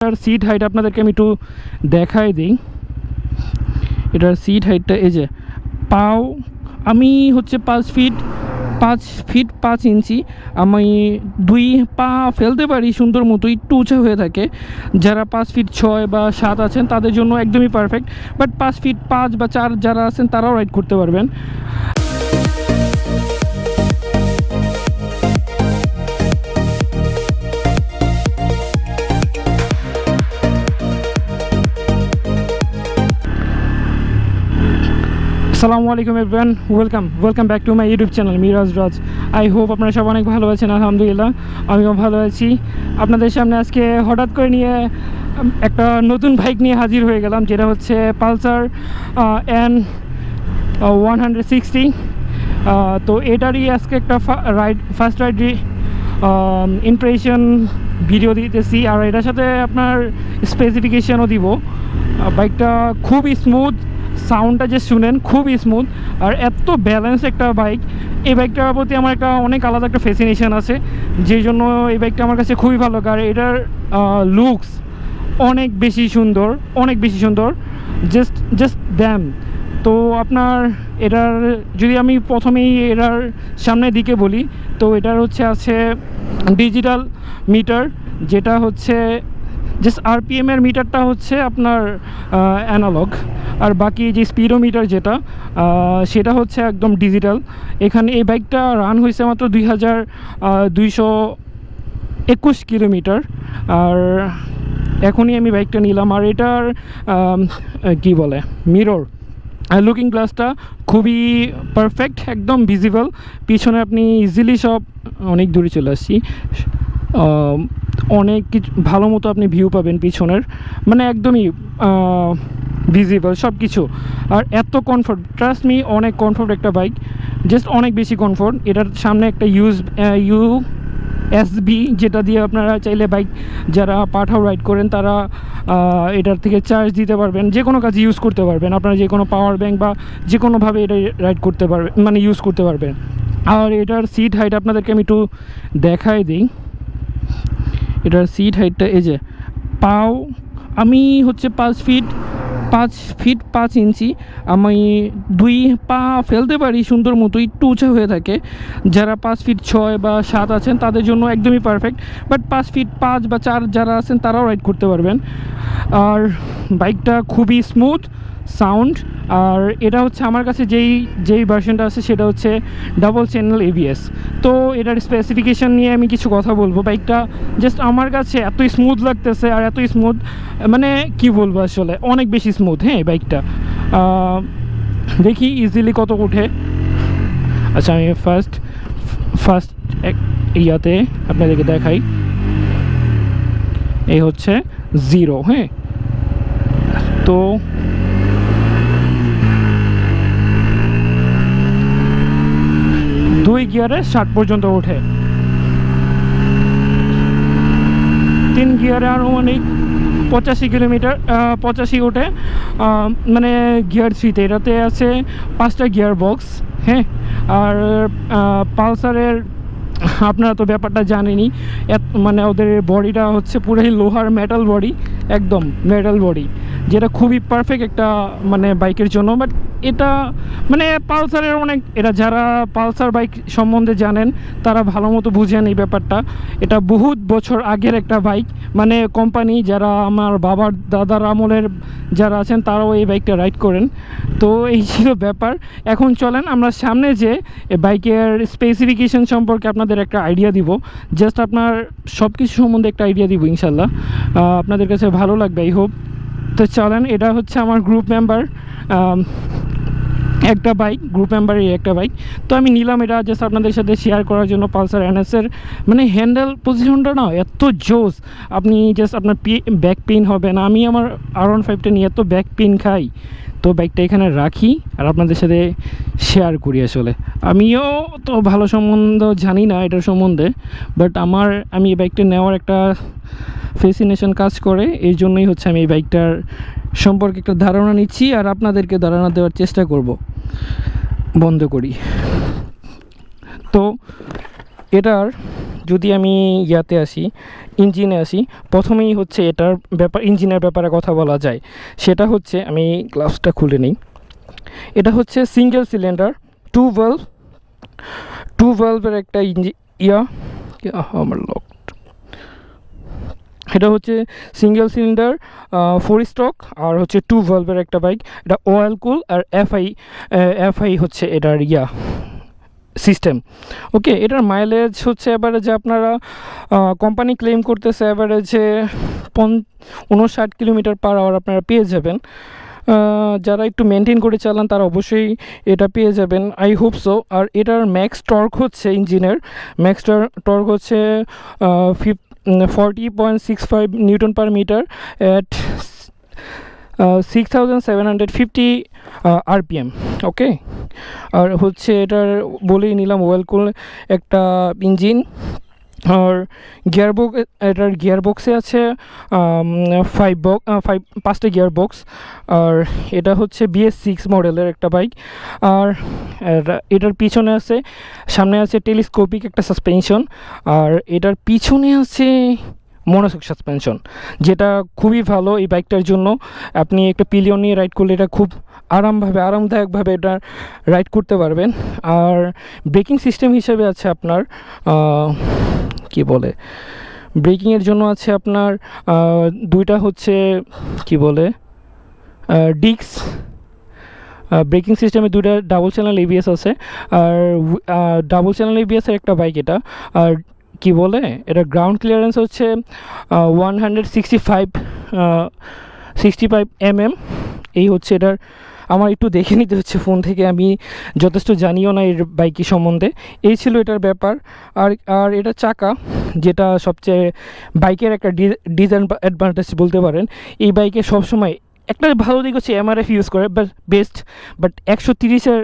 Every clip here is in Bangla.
এটার সিট হাইট আপনাদেরকে আমি একটু দেখাই দিই। এটার সিট হাইটটা এই যে পাও আমি হচ্ছে 5 ইঞ্চি। আমি 2 পা ফেলতে পারি সুন্দর মতো, একটু উঁচা হয়ে থাকে। যারা 5 ফিট 6 বা 7 আছেন তাদের জন্য একদমই পারফেক্ট, বাট 5 ফিট 5 বা 4 যারা আছেন তারাও রাইড করতে পারবেন। আসসালামু আলাইকুম everyone, welcome back to my YouTube channel Miraj Raj. I hope আপনারা সব অনেক ভালো আছেন। আলহামদুলিল্লাহ আমিও ভালো আছি। আপনাদের সামনে আজকে হঠাৎ করে নিয়ে একটা নতুন বাইক নিয়ে হাজির হয়ে গেলাম, যেটা হচ্ছে পালসার N160। তো এটারই আজকে একটা ফার্স্ট রাইড ইমপ্রেশন ভিডিও দিতেছি, আর এটার সাথে আপনার স্পেসিফিকেশনও দিব। বাইকটা খুবই স্মুথ, সাউন্ডটা যে শুনেন খুবই স্মুথ, আর এত ব্যালেন্স একটা বাইক। এই বাইকটার প্রতি আমার একটা অনেক আলাদা একটা ফ্যাসিনেশন আছে, যেই জন্য এই বাইকটা আমার কাছে খুবই ভালো। কারণ এটার লুকস অনেক বেশি সুন্দর, জাস্ট দ্যাম। তো আপনার এটার যদি আমি প্রথমেই এটার সামনের দিকে বলি, তো এটার হচ্ছে আছে ডিজিটাল মিটার, যেটা হচ্ছে জাস্ট আরপিএমের মিটারটা হচ্ছে আপনার অ্যানালগ, আর বাকি যে স্পিডোমিটার যেটা সেটা হচ্ছে একদম ডিজিটাল। এখানে এই বাইকটা রান হয়েছে মাত্র 2221 কিলোমিটার, আর এখনই আমি বাইকটা নিলাম। আর এটার কি বলে মিরর লুকিং গ্লাসটা খুবই পারফেক্ট, একদম ভিজিবল। পিছনে আপনি ইজিলি সব অনেক দূরে চলে আসছি, অনেক কিছু ভালো মতো আপনি ভিউ পাবেন পিছনের, মানে একদমই ভিজিবল সব কিছু। আর এত কমফোর্ট, ট্রাস্ট মি, অনেক কমফোর্ট একটা বাইক, জাস্ট অনেক বেশি কমফোর্ট। এটার সামনে একটা ইউএসবি, যেটা দিয়ে আপনারা চাইলে বাইক যারা পাঠাও রাইড করেন তারা এটার থেকে চার্জ দিতে পারবেন, যে কোনো কাজে ইউজ করতে পারবেন। আপনারা যে কোনো পাওয়ার ব্যাঙ্ক বা যে কোনোভাবে এটা রাইড করতে পারবেন, মানে ইউজ করতে পারবেন। আর এটার সিট হাইট আপনাদেরকে আমি একটু দেখাই দিই। এটার সিট হাইটটা এই যে পাও আমি হচ্ছে 5 ফিট 5 ইঞ্চি। আমি 2 পা ফেলতে পারি সুন্দর মতো, একটু উঁচা হয়ে থাকে। যারা 5 ফিট 6 বা 7 আছেন তাদের জন্য একদমই পারফেক্ট, বাট 5 ফিট 5 বা 4 যারা আছেন তারাও রাইড করতে পারবেন। আর বাইকটা খুবই স্মুথ সাউন্ড। আর এটা হচ্ছে আমার কাছে যেই ভার্সনটা আছে সেটা হচ্ছে ডাবল চ্যানেল এবিএস। তো এটার স্পেসিফিকেশান নিয়ে আমি কিছু কথা বলবো। বাইকটা জাস্ট আমার কাছে এত স্মুথ লাগতেছে, আর এত স্মুথ মানে কি বলবো, আসলে অনেক বেশি স্মুথ। হ্যাঁ, বাইকটা দেখি ইজিলি কত উঠে। আচ্ছা, আমি ফার্স্ট ইয়াতে আপনাদেরকে দেখাই। এই হচ্ছে 0। হ্যাঁ, তো 2 গিয়ারে 60 পর্যন্ত ওঠে, 3 গিয়ারে আনুমানিক 85 ওঠে। মানে গিয়ার 3তে এটাতে আছে 5টা গিয়ার বক্স। হ্যাঁ, আর পালসারের আপনারা তো ব্যাপারটা জানেনই, মানে ওদের বডিটা হচ্ছে পুরোই লোহার মেটাল বডি, একদম মেটাল বডি, যেটা খুবই পারফেক্ট একটা মানে বাইকের জন্য। বাট এটা মানে পালসারের অনেক, এটা যারা পালসার বাইক সম্বন্ধে জানেন তারা ভালো মতো বুঝেন এই ব্যাপারটা। এটা বহুত বছর আগের একটা বাইক, মানে কোম্পানি যারা আমার বাবার দাদার আমলের যারা আছেন তারাও এই বাইকটা রাইড করেন। তো এই ছিল ব্যাপার। এখন চলেন আমরা সামনে যে বাইকের স্পেসিফিকেশন সম্পর্কে আপনাদের একটা আইডিয়া দিব। জাস্ট আপনার সব কিছু সম্বন্ধে একটা আইডিয়া দিব, ইনশাল্লাহ আপনাদের কাছে ভালো লাগবে, আই হোপ। তো চলেন, এটা হচ্ছে আমার গ্রুপ মেম্বার একটা বাইক, গ্রুপ মেম্বারের একটা বাইক। তো আমি নিলাম এটা জাস্ট আপনাদের সাথে শেয়ার করার জন্য। পালসার এনএসের মানে হ্যান্ডেল পজিশনটা না এত জোস, আপনি জাস্ট আপনার ব্যাক পেইন হবে না। আমি আমার R15টা নিয়ে এত ব্যাক পেইন খাই, তো বাইকটা এখানে রাখি আর আপনাদের সাথে শেয়ার করি। আসলে আমিও তো ভালো সম্বন্ধ জানি না এটার সম্বন্ধে, বাট আমি এই বাইকটা নেওয়ার একটা ফ্যাসিনেশন কাজ করে, এই জন্যই হচ্ছে আমি এই বাইকটার সম্পর্কে একটা ধারণা নিচ্ছি আর আপনাদেরকে ধারণা দেওয়ার চেষ্টা করব। বন্ধ করি। তো এটার যদি আমি ইয়াতে আসি, ইঞ্জিনে আসি। প্রথমেই হচ্ছে এটার ব্যাপার, ইঞ্জিনের ব্যাপারে কথা বলা যায়। সেটা হচ্ছে, আমি গ্লাভসটা খুলে নিই। এটা হচ্ছে সিঙ্গেল সিলিন্ডার 2 ভালভের একটা আমার লক। এটা হচ্ছে সিঙ্গেল সিলিন্ডার 4 স্ট্রোক আর হচ্ছে 2 ভালভের একটা বাইক। এটা অয়েল কুল আর এফআই হচ্ছে এটার সিস্টেম। ওকে, এটার মাইলেজ হচ্ছে অ্যাভারেজে আপনারা কোম্পানি ক্লেম করতেছে অ্যাভারেজে 59 কিলোমিটার পার আওয়ার আপনারা পেয়ে যাবেন। যারা একটু মেনটেন করে চালান তারা অবশ্যই এটা পেয়ে যাবেন, আই হোপ সো। আর এটার ম্যাক্স টর্ক হচ্ছে, ইঞ্জিনের ম্যাক্স টর্ক হচ্ছে 40.65 newton per metre at 6750 RPM. Okay, আর হচ্ছে এটার বলেই নিলাম ওয়েল কুল একটা ইঞ্জিন। আর এটার গিয়ারবক্সে আছে 5টা গিয়ারবক্স। আর এটা হচ্ছে BS6 মডেলের একটা বাইক। আর এটার পিছনে আছে, সামনে আছে টেলিস্কোপিক একটা সাসপেনশন, আর এটার পিছনে আছে মনোসক সাসপেনশন, যেটা খুবই ভালো এই বাইকটার জন্য। আপনি একটা পিলিয়ন নিয়ে রাইড করলে এটা খুব আরামদায়কভাবে এটা রাইড করতে পারবেন। আর ব্রেকিং সিস্টেম হিসেবে আছে আপনার কি বলে, ব্রেকিংয়ের জন্য আছে আপনার দুইটা হচ্ছে কি বলে ডিস্ক। ব্রেকিং সিস্টেমে দুইটা ডাবল চ্যানেল ABS আছে। আর ডাবল চ্যানেল ABSের একটা বাইক এটা। আর কি বলে, এটা গ্রাউন্ড ক্লিয়ারেন্স হচ্ছে 165 mm। এই হচ্ছে এটার, আমার একটু দেখে নিতে হচ্ছে ফোন থেকে, আমি যথেষ্ট জানিও না এর বাইকের সম্বন্ধে। এই ছিল এটার ব্যাপার। আর এটা চাকা, যেটা সবচেয়ে বাইকের একটা ডিসঅ্যাডভান্টেজ বলতে পারেন। এই বাইকে সবসময় একটা ভালো দিক হচ্ছে MRF ইউজ করে বেস্ট, বাট 130-এর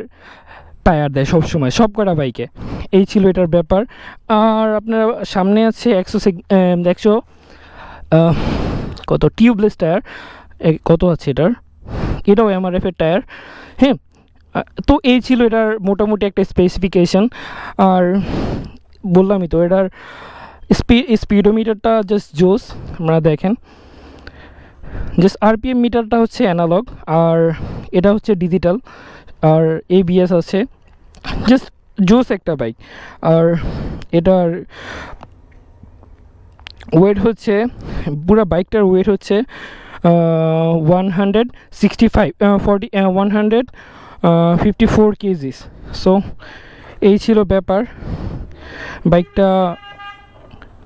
টায়ার দেয় সবসময় সব কটা বাইকে। এই ছিল এটার ব্যাপার। আর আপনার সামনে আছে 100 কত টিউবলেস টায়ার, কত আছে এটাও MRF এর টায়ার। হ্যাঁ, তো এই ছিল এটার মোটামুটি একটা স্পেসিফিকেশন। আর বললামই তো, এটার স্পিডোমিটারটা জাস্ট জোস। আপনারা দেখেন, জাস্ট RPM মিটারটা হচ্ছে অ্যানালগ, আর এটা হচ্ছে ডিজিটাল। আর ABS আছে, জাস্ট জোস একটা বাইক। আর এটার ওয়েট হচ্ছে, পুরো বাইকটার ওয়েট হচ্ছে 154 কেজিস। সো এই ছিল ব্যাপার। বাইকটা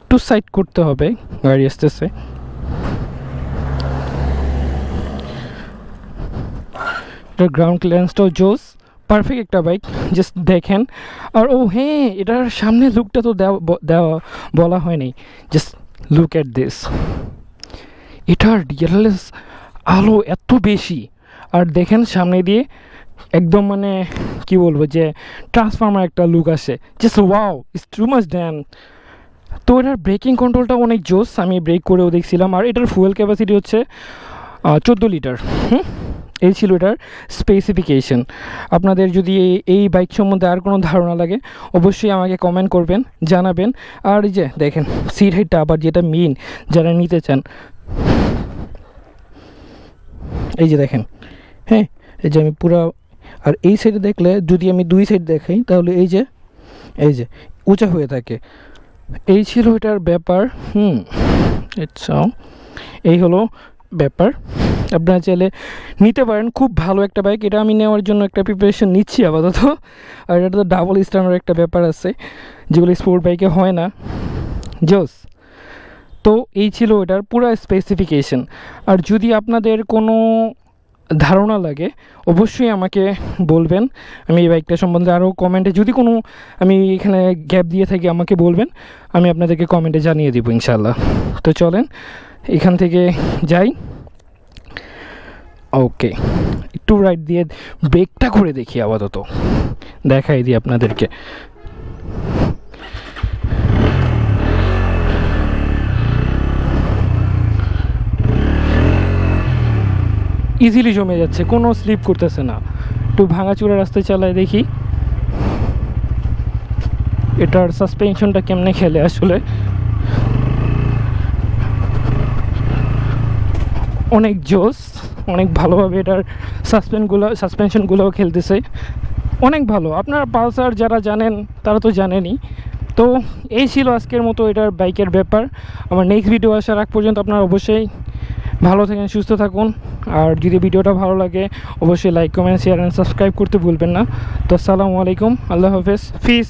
টু সাইড করতে হবে, গাড়ি আসতেছে। এটার গ্রাউন্ড ক্লিয়ারেন্সটাও জোস, পারফেক্ট একটা বাইক, জাস্ট দেখেন। আর হ্যাঁ, এটার সামনে লুকটা তো দেওয়া বলা হয়নি, জাস্ট লুক অ্যাট দিস। এটার ডিএলএস আলো এত বেশি, আর দেখেন সামনে দিয়ে একদম মানে কি বলবো, যে ট্রান্সফর্মার একটা লুক আসে, just wow, it's too much damn. তো এটার ব্রেকিং কন্ট্রোলটা অনেক জোস, আমি ব্রেক করেও দেখছিলাম। আর এটার ফুয়েল ক্যাপাসিটি হচ্ছে 14 লিটার। এই ছিল এটার স্পেসিফিকেশন। আপনাদের যদি এই বাইক সম্বন্ধে আর কোনো ধারণা লাগে অবশ্যই আমাকে কমেন্ট করবেন, জানাবেন। আর এই যে দেখেন সিট হাইটটা, আবার যেটা মেইন যারা নিতে চান, এই যে দেখেন, হ্যাঁ, এই যে আমি পুরো, আর এই সাইডে দেখলে যদি আমি দুই সাইড দেখাই তাহলে এই যে উঁচা হয়ে থাকে। এই ছিল এটার ব্যাপার। আচ্ছা, এই হলো ব্যাপার। আপনারা চাইলে নিতে পারেন, খুব ভালো একটা বাইক। এটা আমি নেওয়ার জন্য একটা প্রিপারেশন নিচ্ছি আপাতত। আর এটা তো ডাবল স্টার্নের একটা ব্যাপার আছে, যেগুলো স্পোর্ট বাইকে হয় না। জোস। তো এই ছিল এটার পুরো স্পেসিফিকেশন। আর যদি আপনাদের কোনো ধারণা লাগে অবশ্যই আমাকে বলবেন। আমি এই বাইকটা সম্বন্ধে আরও কমেন্টে যদি কোনো আমি এখানে গ্যাপ দিয়ে থাকি আমাকে বলবেন, আমি আপনাদেরকে কমেন্টে জানিয়ে দেবো ইনশাল্লাহ। তো চলেন এখান থেকে যাই। ওকে, একটু রাইট দিয়ে ব্রেকটা করে দেখি, আপাতত দেখাই দিই আপনাদেরকে। ইজিলি জমে যাচ্ছে, কোনো স্লিপ করতেছে না। একটু ভাঙাচুরা রাস্তায় চালায় দেখি এটার সাসপেনশনটা কেমনে খেলে আসলে। অনেক জোস, অনেক ভালোভাবে এটার সাসপেনশনগুলোও খেলতেছে, অনেক ভালো। আপনারা পালসার যারা জানেন তারা তো জানেনই। তো এই ছিল আজকের মতো এটার বাইকের ব্যাপার। আমার নেক্সট ভিডিও আসার আগ পর্যন্ত আপনারা অবশ্যই ভালো থাকেন, সুস্থ থাকুন। আর যদি ভিডিওটা ভালো লাগে অবশ্যই like, comment, share and subscribe করতে ভুলবেন না। তো আসসালামু আলাইকুম, আল্লাহ হাফেজ, ফিস।